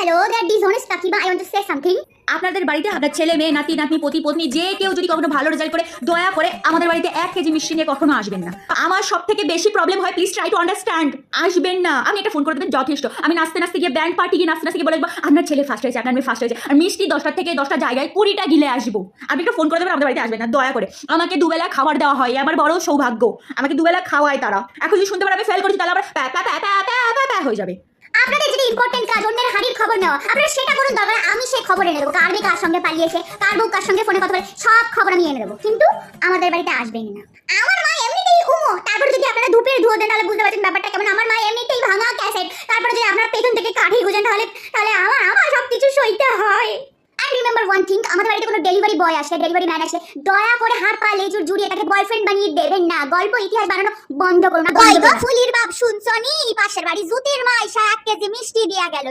Hello, that dishonest Kakiba. I want to say something. আপনাদের বাড়িতে আপনার ছেলে মেয়ে নাতি নাতনি পতি পত্নী যে কেউ যদি কখনো ভালো রেজাল্ট করে দয়া করে আমাদের বাড়িতে 1 কেজি মিষ্টি নিয়ে কখনো আসবেন না। আমার সব থেকে বেশি প্রবলেম হয়, প্লিজ ট্রাই টু আন্ডারস্ট্যান্ড। আসবেন না, আমি একটা ফোন করে দেবেন যথেষ্ট। আমি নাচতে নাচতে গিয়ে ব্যান্ড পার্টি গিয়ে নাচতে নাচতে গিয়ে বলে আপনার ছেলে ফার্স্ট হয়েছে, আপনার মেয়ে ফার্স্ট হয়েছে, আর মিষ্টি 10টা থেকে 10টা জায়গায় 20টা গিলে আসবো। আপনি একটা ফোন করে দেবেন, আমাদের বাড়িতে আসবেন না দয়া করে। আমাকে দুবেলা খাবার দেওয়া হয়, আমার বড় সৌভাগ্য। আমাকে দুবেলা খাওয়ায় তারা। এখন যদি শুনতে পারে আমি ফেল করছি তাহলে আবার প্যা প্যা প্যা প্যা প্যা প্যা হয়ে যাবে। আপনাদের যদি ইম্পর্টেন্ট কাজ অন্যের হাড়ির খবর নেওয়া, আপনারা সেটা করুন, দরকার আমি সেই খবর এনে দেবো। কার মেয়ে কার সঙ্গে পালিয়েছে, কার বউ কার সঙ্গে ফোনে কথা বলে, সব খবর আমি এনে দেবো। কিন্তু আমাদের বাড়িতে আসবেন না। আমার মা এমনিতেই উমো, তারপরে যদি আপনারা ধূপের ধুয়ো দেন তাহলে বুঝতে পারছেন ব্যাপারটা কেমন। আমার মা এমনিতেই ভাঙা ক্যাসেট, তারপরে যদি আপনার পেছন থেকে কাঠি গুজেন তাহলে আমার সব কিছু সইতে হয়। And remember one thing, আমাদের বাড়িতে কোনো ডেলিভারি বয় আসলে, ডেলিভারি ম্যান আসলে দয়া করে হাত পা লেজুর জুড়িয়ে তাকে বয়ফ্রেন্ড বানিয়ে দেবেন না। গল্প ইতিহাস বানানো বন্ধ করুন না। ফুলির বাপ শুনছনি, পাশের বাড়ি জুতির মা এসে 1 কেজি মিষ্টি দিয়া গেল।